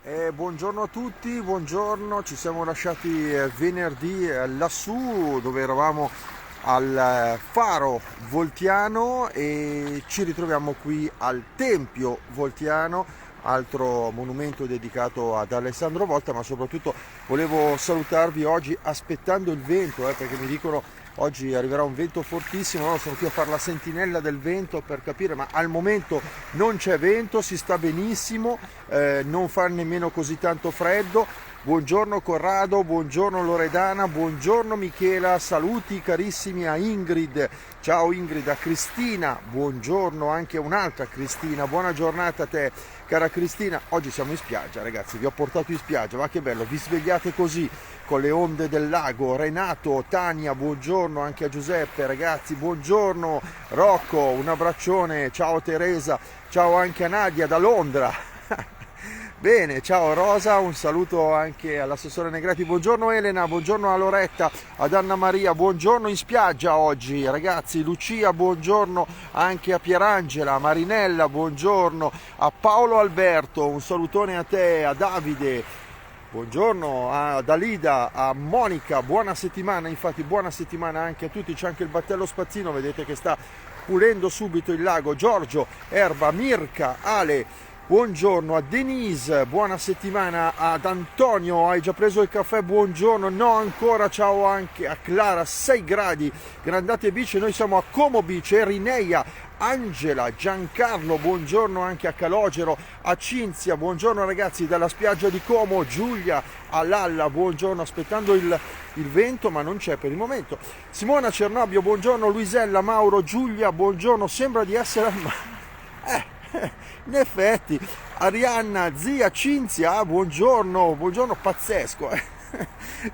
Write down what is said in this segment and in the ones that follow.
Buongiorno a tutti, buongiorno, ci siamo lasciati venerdì lassù dove eravamo al Faro Voltiano e ci ritroviamo qui al Tempio Voltiano, altro monumento dedicato ad Alessandro Volta, ma soprattutto volevo salutarvi oggi aspettando il vento, perché mi dicono oggi arriverà un vento fortissimo, no? Sono qui a fare la sentinella del vento per capire, ma al momento non c'è vento, si sta benissimo, non fa nemmeno così tanto freddo. Buongiorno Corrado, buongiorno Loredana, buongiorno Michela, saluti carissimi a Ingrid, ciao Ingrid, a Cristina, buongiorno anche a un'altra Cristina, buona giornata a te cara Cristina. Oggi siamo in spiaggia ragazzi, vi ho portato in spiaggia, ma che bello, vi svegliate così con le onde del lago. Renato, Tania, buongiorno anche a Giuseppe ragazzi, buongiorno Rocco, un abbraccione, ciao Teresa, ciao anche a Nadia da Londra. Bene, ciao Rosa, un saluto anche all'assessore Negretti, buongiorno Elena, buongiorno a Loretta, ad Anna Maria, buongiorno in spiaggia oggi ragazzi, Lucia, buongiorno anche a Pierangela, a Marinella, buongiorno a Paolo Alberto, un salutone a te, a Davide, buongiorno a Dalida, a Monica, buona settimana, infatti buona settimana anche a tutti, c'è anche il battello spazzino, vedete che sta pulendo subito il lago, Giorgio, Erba, Mirka, Ale, buongiorno a Denise, buona settimana ad Antonio, hai già preso il caffè? Buongiorno, no ancora, ciao anche a Clara, 6 gradi, Grandate Beach, noi siamo a Como Beach, Erineia, Angela, Giancarlo, buongiorno anche a Calogero, a Cinzia, buongiorno ragazzi dalla spiaggia di Como, Giulia, a Lalla, buongiorno, aspettando il vento ma non c'è per il momento, Simona Cernobbio, buongiorno, Luisella, Mauro, Giulia, buongiorno, sembra di essere al mare. In effetti, Arianna, zia Cinzia, buongiorno, buongiorno pazzesco.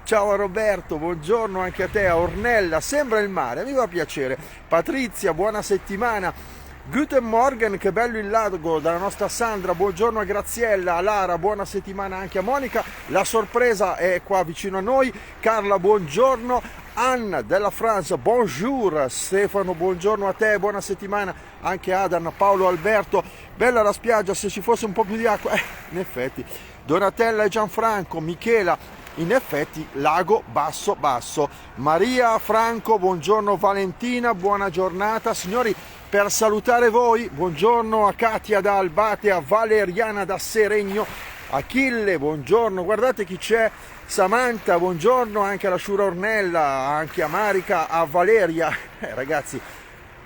Ciao a Roberto, buongiorno anche a te, a Ornella, sembra il mare, mi fa piacere. Patrizia, buona settimana. Guten Morgen, che bello il lago dalla nostra Sandra, buongiorno a Graziella, a Lara, buona settimana anche a Monica, la sorpresa è qua vicino a noi, Carla buongiorno, Anna della France, bonjour, Stefano buongiorno a te, buona settimana anche Adam, Paolo Alberto, bella la spiaggia se ci fosse un po' più di acqua, in effetti, Donatella e Gianfranco, Michela, in effetti lago basso basso, Maria, Franco, buongiorno Valentina, buona giornata, signori. Per salutare voi, buongiorno a Katia da Albate, a Valeriana da Seregno, Achille, buongiorno, guardate chi c'è, Samantha, buongiorno anche alla Shura Ornella, anche a Marica, a Valeria, ragazzi,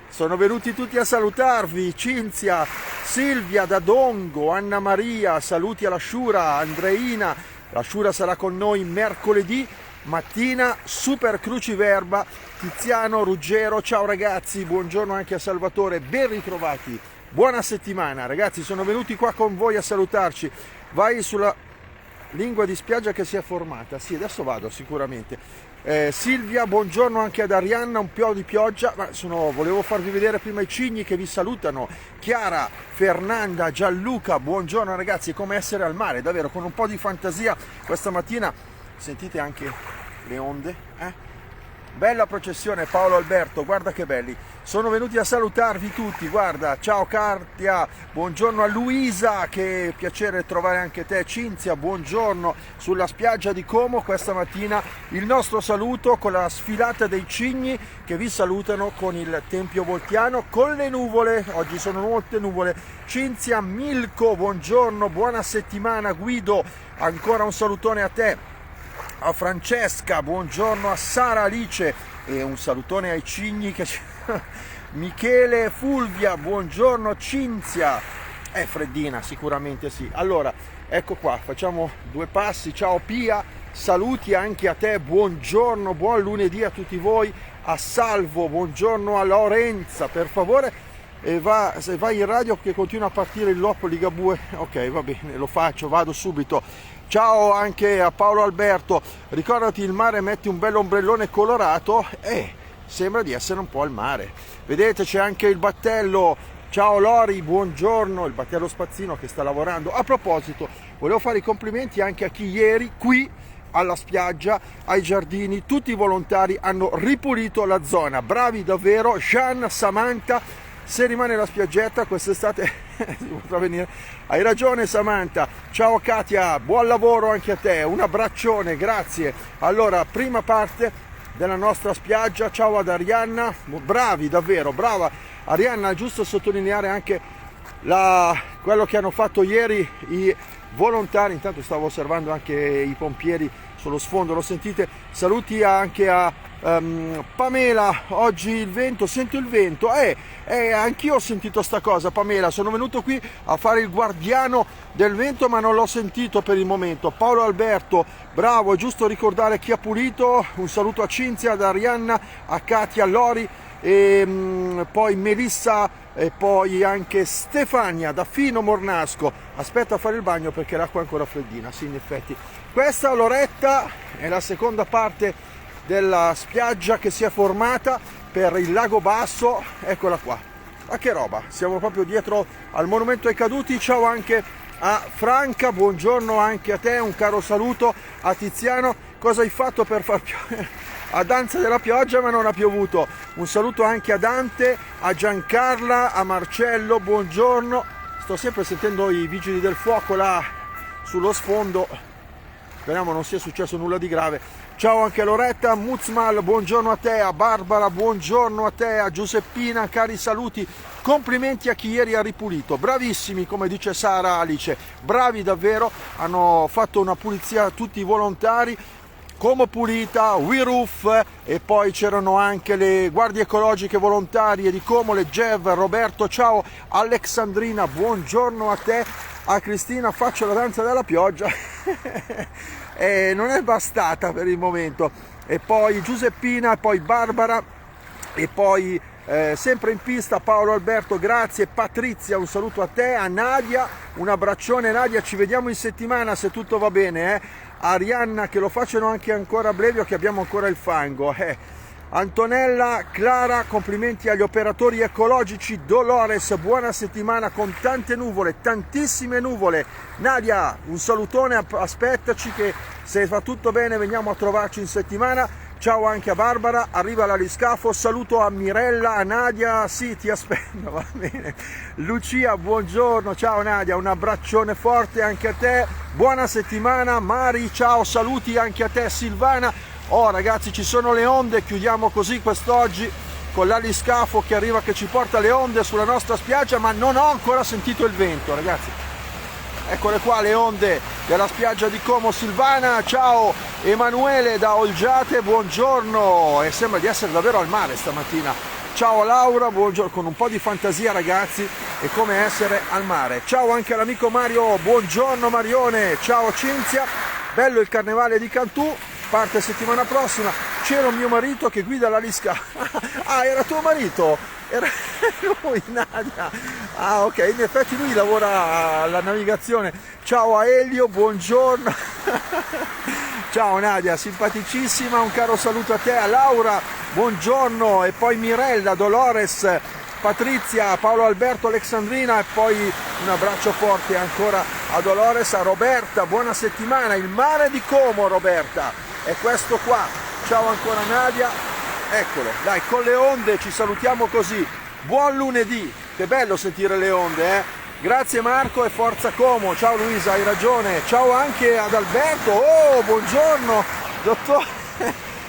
sono venuti tutti a salutarvi, Cinzia, Silvia da Dongo, Anna Maria, saluti alla Shura, Andreina, la Shura sarà con noi mercoledì mattina, super cruciverba, Tiziano, Ruggero, ciao ragazzi, buongiorno anche a Salvatore, ben ritrovati, buona settimana ragazzi, sono venuti qua con voi a salutarci, vai sulla lingua di spiaggia che si è formata, sì adesso vado sicuramente, Silvia, buongiorno anche ad Arianna, un po' di pioggia, ma volevo farvi vedere prima i cigni che vi salutano, Chiara, Fernanda, Gianluca, buongiorno ragazzi, è come essere al mare, davvero, con un po' di fantasia questa mattina, sentite anche le onde, Bella processione Paolo Alberto, guarda che belli, sono venuti a salutarvi tutti, guarda, ciao Cartia, buongiorno a Luisa, che piacere trovare anche te, Cinzia, buongiorno sulla spiaggia di Como questa mattina, il nostro saluto con la sfilata dei cigni che vi salutano con il Tempio Voltiano, con le nuvole, oggi sono molte nuvole, Cinzia, Milko, buongiorno, buona settimana, Guido, ancora un salutone a te, a Francesca, buongiorno a Sara Alice e un salutone ai cigni che Michele, Fulvia, buongiorno Cinzia, è freddina sicuramente sì, allora ecco qua, facciamo 2 passi, ciao Pia, saluti anche a te, buongiorno, buon lunedì a tutti voi, a Salvo, buongiorno a Lorenza, per favore se vai in radio che continua a partire il Loppo Ligabue, ok va bene, lo faccio, vado subito. Ciao anche a Paolo Alberto, ricordati il mare, metti un bel ombrellone colorato e sembra di essere un po' al mare. Vedete c'è anche il battello, ciao Lori, buongiorno, il battello spazzino che sta lavorando. A proposito, volevo fare i complimenti anche a chi ieri qui alla spiaggia, ai giardini, tutti i volontari hanno ripulito la zona, bravi davvero, Jean, Samantha, se rimane la spiaggetta quest'estate si potrà venire. Hai ragione Samantha, ciao Katia, buon lavoro anche a te, un abbraccione, grazie. Allora, prima parte della nostra spiaggia, ciao ad Arianna, bravi davvero, brava Arianna, giusto sottolineare anche quello che hanno fatto ieri i volontari. Intanto stavo osservando anche i pompieri sullo sfondo, lo sentite? Saluti anche a Pamela. Oggi il vento, sento il vento, anch'io ho sentito sta cosa Pamela, sono venuto qui a fare il guardiano del vento ma non l'ho sentito per il momento. Paolo Alberto, bravo, è giusto ricordare chi ha pulito. Un saluto a Cinzia, ad Arianna, a Katia, a Lori, e poi Melissa, e poi anche Stefania da Fino Mornasco. Aspetta a fare il bagno perché l'acqua è ancora freddina. Sì, in effetti. Questa, Loretta, è la seconda parte della spiaggia che si è formata per il lago Basso. Eccola qua. Ma che roba, siamo proprio dietro al monumento ai caduti. Ciao anche a Franca, buongiorno anche a te, un caro saluto a Tiziano. Cosa hai fatto per far piovere? A danza della pioggia ma non ha piovuto. Un saluto anche a Dante, a Giancarla, a Marcello, buongiorno. Sto sempre sentendo i vigili del fuoco là sullo sfondo, speriamo non sia successo nulla di grave. Ciao anche a Loretta, Muzmal, buongiorno a te, a Barbara, buongiorno a te, a Giuseppina, cari saluti, complimenti a chi ieri ha ripulito, bravissimi come dice Sara Alice, bravi davvero, hanno fatto una pulizia tutti i volontari. Como Pulita, WeRoof, e poi c'erano anche le guardie ecologiche volontarie di Como, le Gev, Roberto, ciao, Alexandrina, buongiorno a te, a Cristina, faccio la danza della pioggia, e non è bastata per il momento, e poi Giuseppina, e poi Barbara, e poi sempre in pista Paolo Alberto, grazie, Patrizia, un saluto a te, a Nadia, un abbraccione Nadia, ci vediamo in settimana se tutto va bene, Arianna, che lo facciano anche ancora a Blevio che abbiamo ancora il fango, Antonella, Clara, complimenti agli operatori ecologici, Dolores, buona settimana con tante nuvole, tantissime nuvole. Nadia, un salutone, aspettaci che se va tutto bene veniamo a trovarci in settimana. Ciao anche a Barbara, arriva l'aliscafo, saluto a Mirella, a Nadia, sì ti aspetto, va bene. Lucia, buongiorno, ciao Nadia, un abbraccione forte anche a te, buona settimana. Mari, ciao, saluti anche a te. Silvana, oh ragazzi ci sono le onde, chiudiamo così quest'oggi con l'aliscafo che arriva, che ci porta le onde sulla nostra spiaggia, ma non ho ancora sentito il vento ragazzi. Eccole qua le onde della spiaggia di Como. Silvana, ciao. Emanuele da Olgiate, buongiorno, e sembra di essere davvero al mare stamattina. Ciao Laura, buongiorno, con un po' di fantasia ragazzi, è come essere al mare. Ciao anche all'amico Mario, buongiorno Marione, ciao Cinzia, bello il carnevale di Cantù, parte settimana prossima. C'era un mio marito che guida l'alisca. Ah, era tuo marito? Era lui, Nadia. Ah, ok, in effetti lui lavora alla navigazione. Ciao a Elio, buongiorno. Ciao Nadia, simpaticissima, un caro saluto a te, a Laura, buongiorno, e poi Mirella, Dolores, Patrizia, Paolo Alberto, Alexandrina, e poi un abbraccio forte ancora a Dolores, a Roberta, buona settimana, il mare di Como Roberta, è questo qua. Ciao ancora Nadia, eccolo, dai, con le onde ci salutiamo così, buon lunedì, che bello sentire le onde, Grazie Marco e forza Como, ciao Luisa, hai ragione, ciao anche ad Alberto, oh buongiorno,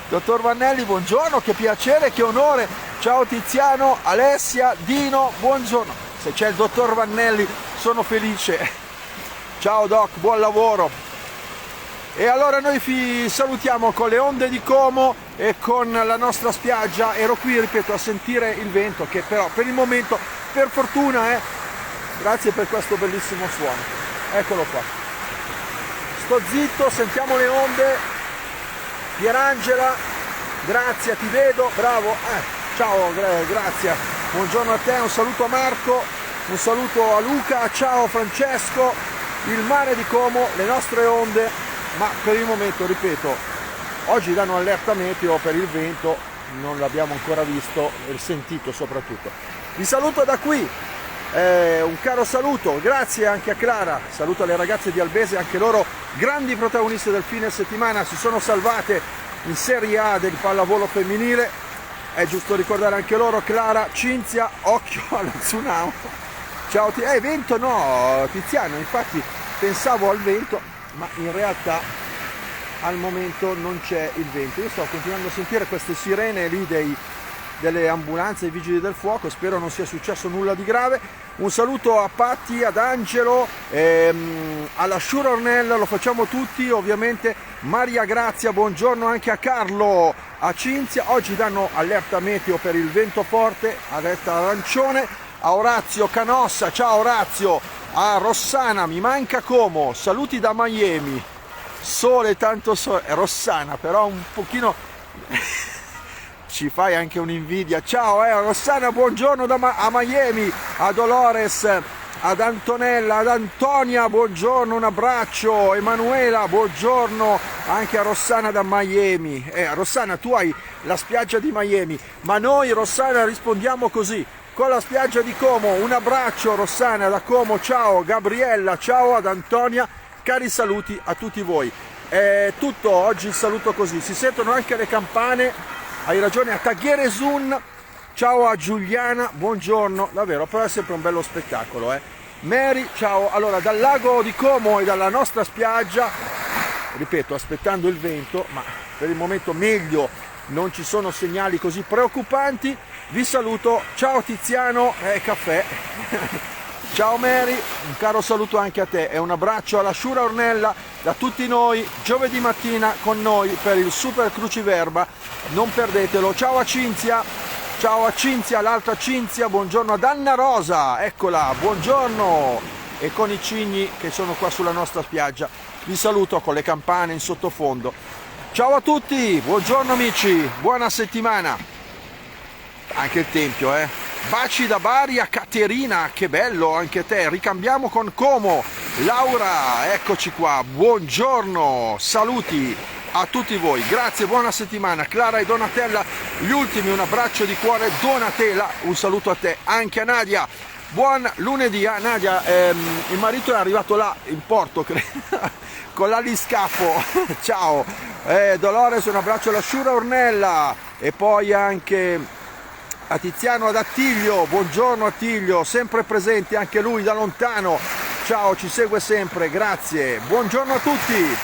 dottor Vannelli, buongiorno, che piacere, che onore, ciao Tiziano, Alessia, Dino, buongiorno, se c'è il dottor Vannelli sono felice, ciao Doc, buon lavoro. E allora noi vi salutiamo con le onde di Como e con la nostra spiaggia. Ero qui, ripeto, a sentire il vento che però per il momento, per fortuna, grazie per questo bellissimo suono. Eccolo qua. Sto zitto, sentiamo le onde. Pierangela, grazie, ti vedo, bravo. Ciao, grazie. Buongiorno a te, un saluto a Marco, un saluto a Luca, ciao Francesco. Il mare di Como, le nostre onde. Ma per il momento, ripeto, oggi danno allerta meteo per il vento, non l'abbiamo ancora visto e sentito soprattutto. Vi saluto da qui, un caro saluto, grazie anche a Clara, saluto alle ragazze di Albese, anche loro grandi protagonisti del fine settimana, si sono salvate in Serie A del pallavolo femminile. è giusto ricordare anche loro, Clara, Cinzia, occhio allo tsunami. Ciao, vento no, Tiziano, infatti pensavo al vento, ma in realtà al momento non c'è il vento. Io sto continuando a sentire queste sirene lì delle ambulanze, dei vigili del fuoco, spero non sia successo nulla di grave. Un saluto a Patti, ad Angelo, alla Sciura Ornella, lo facciamo tutti ovviamente. Maria Grazia, buongiorno anche a Carlo, a Cinzia. Oggi danno allerta meteo per il vento forte, allerta arancione. A Orazio Canossa, ciao Orazio. A Rossana, mi manca Como, saluti da Miami. Sole, tanto sole, Rossana però un pochino ci fai anche un'invidia. Ciao Rossana, buongiorno a Miami. A Dolores, ad Antonella, ad Antonia, buongiorno, un abbraccio. Emanuela, buongiorno anche a Rossana da Miami. Rossana, tu hai la spiaggia di Miami, ma noi, Rossana, rispondiamo così con la spiaggia di Como. Un abbraccio Rossana da Como, ciao. Gabriella, ciao ad Antonia, cari saluti a tutti voi. È tutto oggi, il saluto così, si sentono anche le campane, hai ragione, a Taghieresun, ciao a Giuliana, buongiorno, davvero, però è sempre un bello spettacolo. Mary, ciao. Allora, dal lago di Como e dalla nostra spiaggia, ripeto, aspettando il vento, ma per il momento meglio, non ci sono segnali così preoccupanti, vi saluto, ciao Tiziano, caffè. Ciao Mary, un caro saluto anche a te e un abbraccio alla Sciura Ornella da tutti noi, giovedì mattina con noi per il Super Cruciverba, non perdetelo. Ciao a Cinzia, l'altra Cinzia, buongiorno ad Anna Rosa, eccola, buongiorno, e con i cigni che sono qua sulla nostra spiaggia, vi saluto con le campane in sottofondo. Ciao a tutti, buongiorno amici, buona settimana, anche il tempio, Baci da Bari a Caterina, che bello anche te, ricambiamo con Como. Laura, eccoci qua, buongiorno, saluti a tutti voi, grazie, buona settimana. Clara e Donatella, gli ultimi, un abbraccio di cuore. Donatella, un saluto a te, anche a Nadia, buon lunedì. Nadia, il marito è arrivato là in porto, con l'aliscafo, ciao. Dolores, un abbraccio alla Sciura Ornella, e poi anche a Tiziano, ad Attilio, buongiorno Attilio, sempre presente anche lui da lontano, ciao, ci segue sempre, grazie, buongiorno a tutti.